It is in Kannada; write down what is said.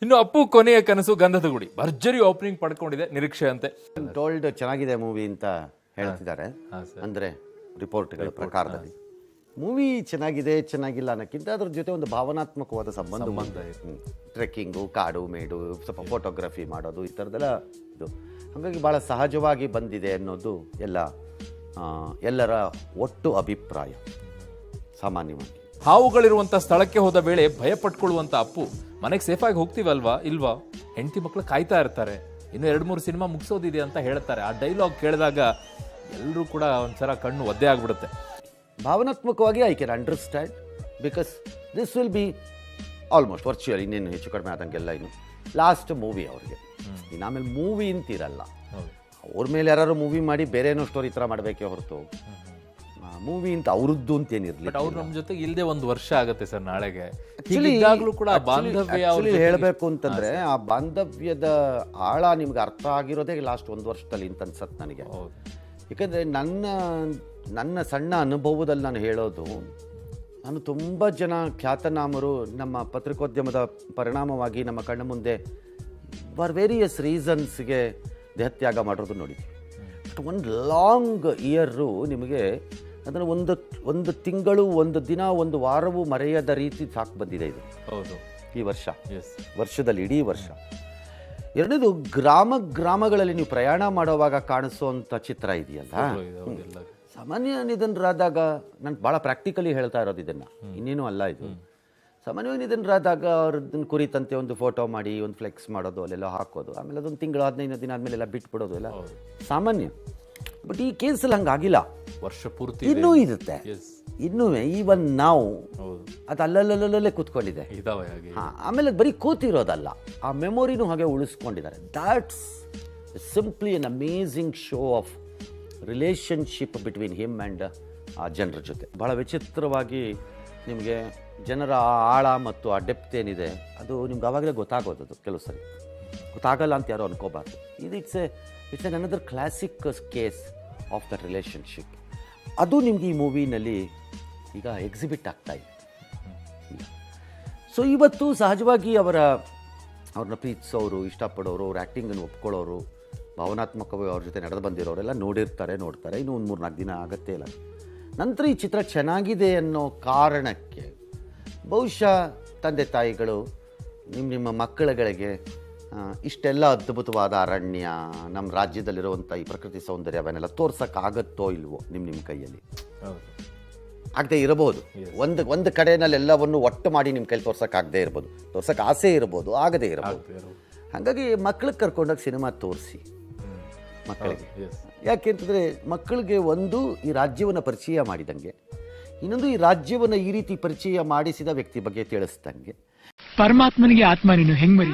ಇನ್ನು ಅಪ್ಪು ಕೊನೆಯ ಕನಸು ಗಂಧದ ಗುಡಿ ಭರ್ಜರಿ ಓಪನಿಂಗ್ ಪಡ್ಕೊಂಡಿದೆ, ನಿರೀಕ್ಷೆ ಅಂತೆ. ಟೋಲ್ಡ್ ಚೆನ್ನಾಗಿದೆ ಮೂವಿ ಅಂತ ಹೇಳ್ತಿದ್ದಾರೆ. ಅಂದ್ರೆ ರಿಪೋರ್ಟ್ಗಳ ಪ್ರಕಾರದಲ್ಲಿ ಮೂವಿ ಚೆನ್ನಾಗಿದೆ ಚೆನ್ನಾಗಿಲ್ಲ ಅನ್ನೋಕ್ಕಿಂತ ಅದ್ರ ಜೊತೆ ಒಂದು ಭಾವನಾತ್ಮಕವಾದ ಸಂಬಂಧ ಟ್ರೆಕ್ಕಿಂಗು, ಕಾಡು ಮೇಡು, ಸ್ವಲ್ಪ ಫೋಟೋಗ್ರಫಿ ಮಾಡೋದು, ಈ ಥರದ್ದೆಲ್ಲ ಇದು ಹಾಗಾಗಿ ಭಾಳ ಸಹಜವಾಗಿ ಬಂದಿದೆ ಅನ್ನೋದು ಎಲ್ಲರ ಒಟ್ಟು ಅಭಿಪ್ರಾಯ. ಸಾಮಾನ್ಯವಾಗಿ ಹಾವುಗಳಿರುವಂತ ಸ್ಥಳಕ್ಕೆ ಹೋದ ವೇಳೆ ಭಯ ಪಟ್ಕೊಳ್ಳುವಂತ ಅಪ್ಪು ಮನೆಗೆ ಸೇಫಾಗಿ ಹೋಗ್ತೀವಲ್ವಾ ಇಲ್ವಾ, ಹೆಂಡತಿ ಮಕ್ಕಳು ಕಾಯ್ತಾ ಇರ್ತಾರೆ, ಇನ್ನು 2-3 ಸಿನಿಮಾ ಮುಗಿಸೋದಿದೆ ಅಂತ ಹೇಳ್ತಾರೆ. ಆ ಡೈಲಾಗ್ ಕೇಳಿದಾಗ ಎಲ್ಲರೂ ಕೂಡ ಒಂದ್ಸಲ ಕಣ್ಣು ಒದ್ದೆ ಆಗ್ಬಿಡುತ್ತೆ. ಭಾವನಾತ್ಮಕವಾಗಿ I can understand because this will be almost virtual, ಇನ್ನೇನು ಹೆಚ್ಚು ಕಡಿಮೆ ಆದಂಗೆಲ್ಲ ಇನ್ನು ಲಾಸ್ಟ್ ಮೂವಿ ಅವ್ರಿಗೆ. ಇನ್ನು ಆಮೇಲೆ ಮೂವಿ ಅಂತಿರಲ್ಲ, ಅವ್ರ ಮೇಲೆ ಯಾರು ಮೂವಿ ಮಾಡಿ ಬೇರೆ ಏನೋ ಸ್ಟೋರಿ ಥರ ಮಾಡಬೇಕೇ ಹೊರತು ಮೂವಿ ಅಂತ ಅವ್ರದ್ದು ಅಂತೇನಿರಲಿ. ಅವ್ರು ನಮ್ಮ ಜೊತೆಗೆ ಇಲ್ಲದೆ 1 ವರ್ಷ ಆಗುತ್ತೆ ಸರ್ ನಾಳೆಗೆ. ಹೇಳಬೇಕು ಅಂತಂದ್ರೆ ಆ ಬಾಂಧವ್ಯದ ಆಳ ನಿಮ್ಗೆ ಅರ್ಥ ಆಗಿರೋದೇ ಲಾಸ್ಟ್ 1 ವರ್ಷದಲ್ಲಿ ಅಂತ ಅನ್ಸತ್ತೆ ನನಗೆ. ಯಾಕಂದರೆ ನನ್ನ ಸಣ್ಣ ಅನುಭವದಲ್ಲಿ ನಾನು ಹೇಳೋದು, ನಾನು ತುಂಬ ಜನ ಖ್ಯಾತನಾಮರು ನಮ್ಮ ಪತ್ರಿಕೋದ್ಯಮದ ಪರಿಣಾಮವಾಗಿ ನಮ್ಮ ಕಣ್ಣ ಮುಂದೆ ಫಾರ್ ವೇರಿಯಸ್ ರೀಸನ್ಸ್ಗೆ ದೇಹತ್ಯಾಗ ಮಾಡೋದು ನೋಡಿದ್ವಿ. ಬಟ್ ಒಂದು ಲಾಂಗ್ ಇಯರು ನಿಮಗೆ ಅದನ್ನು ಒಂದು ತಿಂಗಳು, ಒಂದು ದಿನ, ಒಂದು ವಾರವೂ ಮರೆಯದ ರೀತಿ ಸಾಕು ಬಂದಿದೆ ಇದು. ಹೌದು, ಈ ವರ್ಷದಲ್ಲಿ ಇಡೀ ವರ್ಷ. ಎರಡನೇದು ಗ್ರಾಮಗಳಲ್ಲಿ ನೀವು ಪ್ರಯಾಣ ಮಾಡುವಾಗ ಕಾಣಿಸೋಂಥ ಚಿತ್ರ ಇದೆಯಲ್ಲ, ಸಾಮಾನ್ಯ ನಿಧನರಾದಾಗ, ನಾನು ಭಾಳ ಪ್ರಾಕ್ಟಿಕಲಿ ಹೇಳ್ತಾ ಇರೋದು ಇದನ್ನು, ಇನ್ನೇನು ಅಲ್ಲ ಇದು. ಸಾಮಾನ್ಯವಾಗಿ ನಿಧನರಾದಾಗ ಅವ್ರದ್ದನ್ನು ಕುರಿತಂತೆ ಒಂದು ಫೋಟೋ ಮಾಡಿ ಒಂದು ಫ್ಲೆಕ್ಸ್ ಮಾಡೋದು, ಅಲ್ಲೆಲ್ಲ ಹಾಕೋದು, ಆಮೇಲೆ ಅದೊಂದು ತಿಂಗಳು 15 ದಿನ ಆದಮೇಲೆ ಎಲ್ಲ ಬಿಟ್ಬಿಡೋದು ಎಲ್ಲ ಸಾಮಾನ್ಯ. ಬಟ್ ಈ ಕೇಸಲ್ಲಿ ಹಂಗಾಗಿಲ್ಲ, ವರ್ಷ ಪೂರ್ತಿ ಇನ್ನೂ ಇರುತ್ತೆ, ಇನ್ನೂ ಈವನ್ ನಾವು ಅದು ಅಲ್ಲಲ್ಲೇ ಕೂತ್ಕೊಂಡಿದೆ. ಆಮೇಲೆ ಅದು ಬರೀ ಕೂತಿರೋದಲ್ಲ, ಆ ಮೆಮೊರಿನೂ ಹಾಗೆ ಉಳಿಸ್ಕೊಂಡಿದ್ದಾರೆ. That's simply an amazing show of relationship between him and ಆ ಜನರ ಜೊತೆ. ಭಾಳ ವಿಚಿತ್ರವಾಗಿ ನಿಮಗೆ ಜನರ ಆಳ ಮತ್ತು ಆ ಡೆಪ್ತ್ ಏನಿದೆ ಅದು ನಿಮ್ಗೆ ಆವಾಗಲೇ ಗೊತ್ತಾಗೋದು. ಅದು ಕೆಲವು ಸರಿ ಗೊತ್ತಾಗಲ್ಲ ಅಂತ ಯಾರೋ ಅನ್ಕೋಬಾರ್ದು. ಇದು it's an another classic case of the relationship. ಅದು ನಿಮ್ಗೆ ಈ ಮೂವಿನಲ್ಲಿ ಈಗ ಎಕ್ಸಿಬಿಟ್ ಆಗ್ತಾ ಇದೆ. ಸೊ ಇವತ್ತು ಸಹಜವಾಗಿ ಅವ್ರನ್ನ ಪ್ರೀತಿಸೋರು, ಇಷ್ಟಪಡೋರು, ಅವ್ರ ಆ್ಯಕ್ಟಿಂಗನ್ನು ಒಪ್ಕೊಳ್ಳೋರು, ಭಾವನಾತ್ಮಕವಾಗಿ ಅವ್ರ ಜೊತೆ ನಡೆದು ಬಂದಿರೋರೆಲ್ಲ ನೋಡ್ತಾರೆ. ಇನ್ನೂ 3-4 ದಿನ ಆಗುತ್ತೆ ಇಲ್ಲ. ನಂತರ ಈ ಚಿತ್ರ ಚೆನ್ನಾಗಿದೆ ಅನ್ನೋ ಕಾರಣಕ್ಕೆ ಬಹುಶಃ ತಂದೆ ತಾಯಿಗಳು ನಿಮ್ಮ ಮಕ್ಕಳುಗಳಿಗೆ ಇಷ್ಟೆಲ್ಲ ಅದ್ಭುತವಾದ ಅರಣ್ಯ, ನಮ್ಮ ರಾಜ್ಯದಲ್ಲಿರುವಂಥ ಈ ಪ್ರಕೃತಿ ಸೌಂದರ್ಯ ಅವನ್ನೆಲ್ಲ ತೋರ್ಸೋಕ್ಕಾಗತ್ತೋ ಇಲ್ವೋ ನಿಮ್ಮ ಕೈಯಲ್ಲಿ ಆಗದೆ ಇರಬಹುದು. ಒಂದು ಕಡೆಯಲ್ಲಿ ಎಲ್ಲವನ್ನು ಒಟ್ಟು ಮಾಡಿ ನಿಮ್ಮ ಕೈಲಿ ತೋರ್ಸೋಕ್ಕಾಗದೇ ಇರ್ಬೋದು, ತೋರ್ಸೋಕ್ಕೆ ಆಸೆ ಇರ್ಬೋದು, ಆಗದೇ ಇರ್ಬೋದು. ಹಾಗಾಗಿ ಮಕ್ಕಳಿಗೆ ಕರ್ಕೊಂಡೋಗಿ ಸಿನಿಮಾ ತೋರಿಸಿ ಮಕ್ಕಳಿಗೆ. ಯಾಕೆಂತಂದರೆ ಮಕ್ಕಳಿಗೆ ಒಂದು ಈ ರಾಜ್ಯವನ್ನು ಪರಿಚಯ ಮಾಡಿದಂಗೆ, ಇನ್ನೊಂದು ಈ ರಾಜ್ಯವನ್ನು ಈ ರೀತಿ ಪರಿಚಯ ಮಾಡಿಸಿದ ವ್ಯಕ್ತಿ ಬಗ್ಗೆ ತಿಳಿಸ್ದಂಗೆ. ಪರಮಾತ್ಮನಿಗೆ ಆತ್ಮ ನೀನು ಹೆಂಗ್ ಮರಿ